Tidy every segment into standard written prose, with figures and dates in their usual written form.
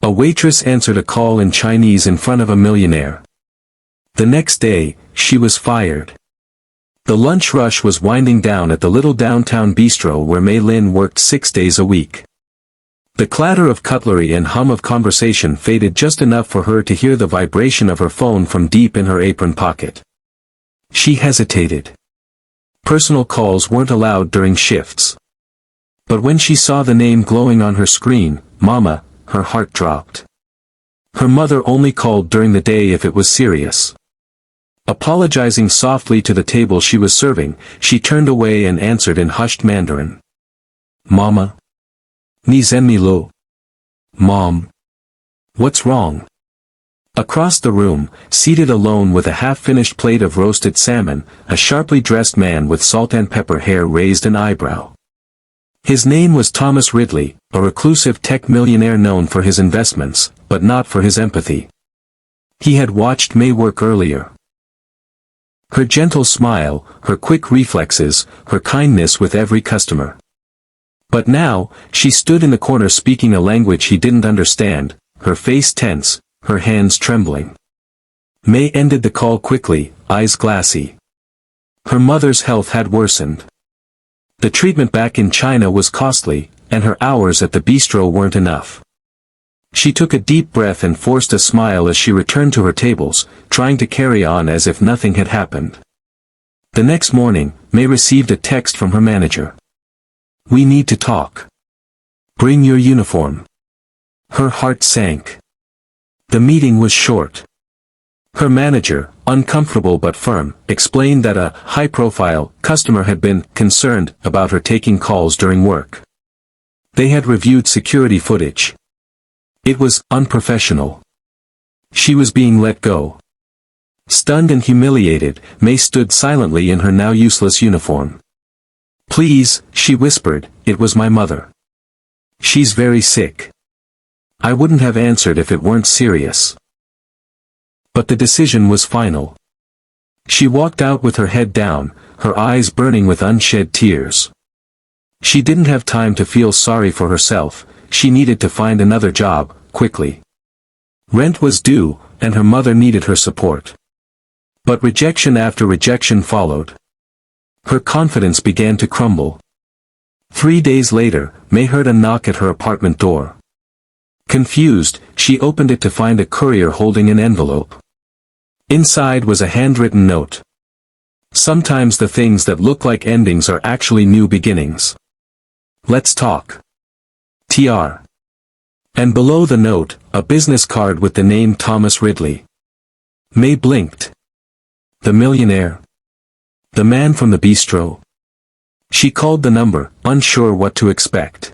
A waitress answered a call in Chinese in front of a millionaire. The next day, she was fired. The lunch rush was winding down at the little downtown bistro where Mei Lin worked 6 days a week. The clatter of cutlery and hum of conversation faded just enough for her to hear the vibration of her phone from deep in her apron pocket. She hesitated. Personal calls weren't allowed during shifts. But when she saw the name glowing on her screen, Mama, her heart dropped. Her mother only called during the day if it was serious. Apologizing softly to the table she was serving, she turned away and answered in hushed Mandarin. Mama? Ni zhen mi lo? Mom? What's wrong? Across the room, seated alone with a half-finished plate of roasted salmon, a sharply dressed man with salt and pepper hair raised an eyebrow. His name was Thomas Ridley, a reclusive tech millionaire known for his investments, but not for his empathy. He had watched Mei work earlier. Her gentle smile, her quick reflexes, her kindness with every customer. But now, she stood in the corner speaking a language he didn't understand, her face tense, her hands trembling. Mei ended the call quickly, eyes glassy. Her mother's health had worsened. The treatment back in China was costly, and her hours at the bistro weren't enough. She took a deep breath and forced a smile as she returned to her tables, trying to carry on as if nothing had happened. The next morning, Mei received a text from her manager. We need to talk. Bring your uniform. Her heart sank. The meeting was short. Her manager, uncomfortable but firm, explained that a high-profile customer had been concerned about her taking calls during work. They had reviewed security footage. It was unprofessional. She was being let go. Stunned and humiliated, Mei stood silently in her now useless uniform. Please, she whispered, it was my mother. She's very sick. I wouldn't have answered if it weren't serious. But the decision was final. She walked out with her head down, her eyes burning with unshed tears. She didn't have time to feel sorry for herself, she needed to find another job, quickly. Rent was due, and her mother needed her support. But rejection after rejection followed. Her confidence began to crumble. 3 days later, Mei heard a knock at her apartment door. Confused, she opened it to find a courier holding an envelope. Inside was a handwritten note. Sometimes the things that look like endings are actually new beginnings. Let's talk. TR. And below the note, a business card with the name Thomas Ridley. Mei blinked. The millionaire. The man from the bistro. She called the number, unsure what to expect.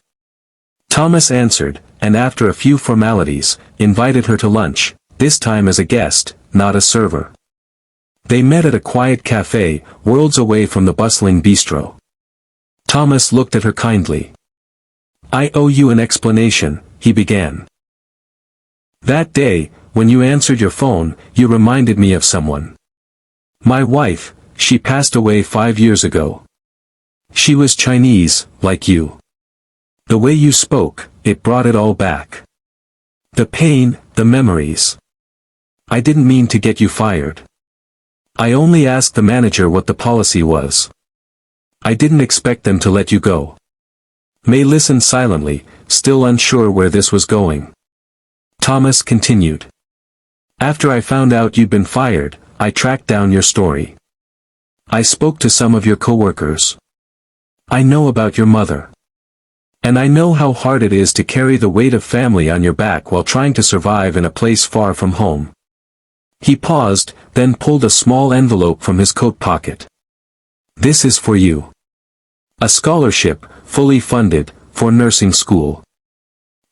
Thomas answered, and after a few formalities, invited her to lunch, this time as a guest, not a server. They met at a quiet cafe, worlds away from the bustling bistro. Thomas looked at her kindly. I owe you an explanation, he began. That day, when you answered your phone, you reminded me of someone. My wife, she passed away 5 years ago. She was Chinese, like you. The way you spoke, it brought it all back. The pain, the memories. I didn't mean to get you fired. I only asked the manager what the policy was. I didn't expect them to let you go. Mei listened silently, still unsure where this was going. Thomas continued. After I found out you'd been fired, I tracked down your story. I spoke to some of your coworkers. I know about your mother. And I know how hard it is to carry the weight of family on your back while trying to survive in a place far from home. He paused, then pulled a small envelope from his coat pocket. This is for you. A scholarship, fully funded, for nursing school.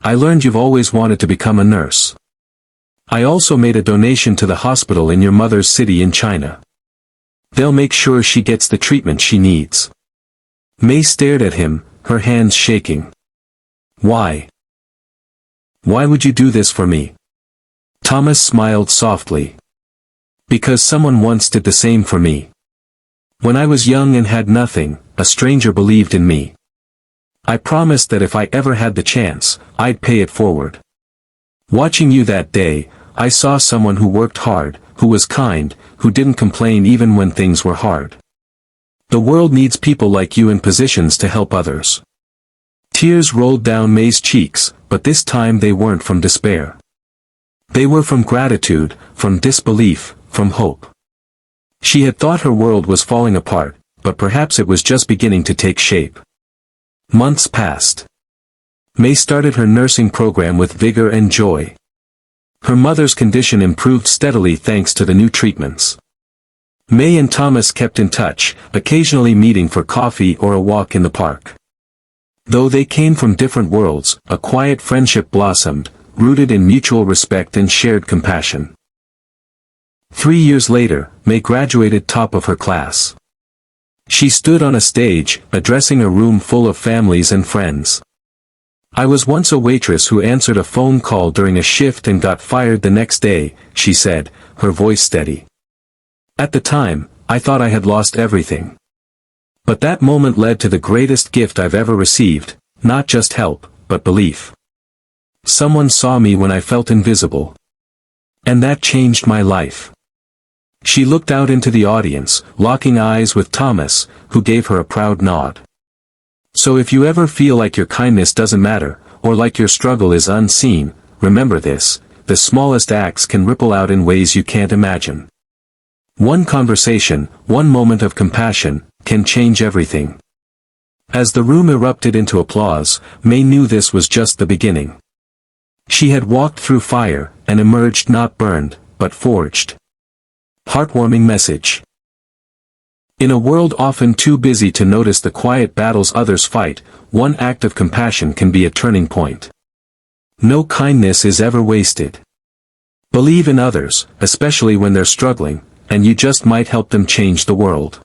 I learned you've always wanted to become a nurse. I also made a donation to the hospital in your mother's city in China. They'll make sure she gets the treatment she needs. Mei stared at him, her hands shaking. Why? Why would you do this for me? Thomas smiled softly. Because someone once did the same for me. When I was young and had nothing, a stranger believed in me. I promised that if I ever had the chance, I'd pay it forward. Watching you that day, I saw someone who worked hard, who was kind, who didn't complain even when things were hard. The world needs people like you in positions to help others." Tears rolled down May's cheeks, but this time they weren't from despair. They were from gratitude, from disbelief, from hope. She had thought her world was falling apart, but perhaps it was just beginning to take shape. Months passed. May started her nursing program with vigor and joy. Her mother's condition improved steadily thanks to the new treatments. May and Thomas kept in touch, occasionally meeting for coffee or a walk in the park. Though they came from different worlds, a quiet friendship blossomed, rooted in mutual respect and shared compassion. 3 years later, May graduated top of her class. She stood on a stage, addressing a room full of families and friends. "I was once a waitress who answered a phone call during a shift and got fired the next day," she said, her voice steady. "At the time, I thought I had lost everything. But that moment led to the greatest gift I've ever received, not just help, but belief. Someone saw me when I felt invisible. And that changed my life." She looked out into the audience, locking eyes with Thomas, who gave her a proud nod. So if you ever feel like your kindness doesn't matter, or like your struggle is unseen, remember this: the smallest acts can ripple out in ways you can't imagine. One conversation, one moment of compassion, can change everything. As the room erupted into applause, May knew this was just the beginning. She had walked through fire, and emerged not burned, but forged. Heartwarming message. In a world often too busy to notice the quiet battles others fight, one act of compassion can be a turning point. No kindness is ever wasted. Believe in others, especially when they're struggling, and you just might help them change the world.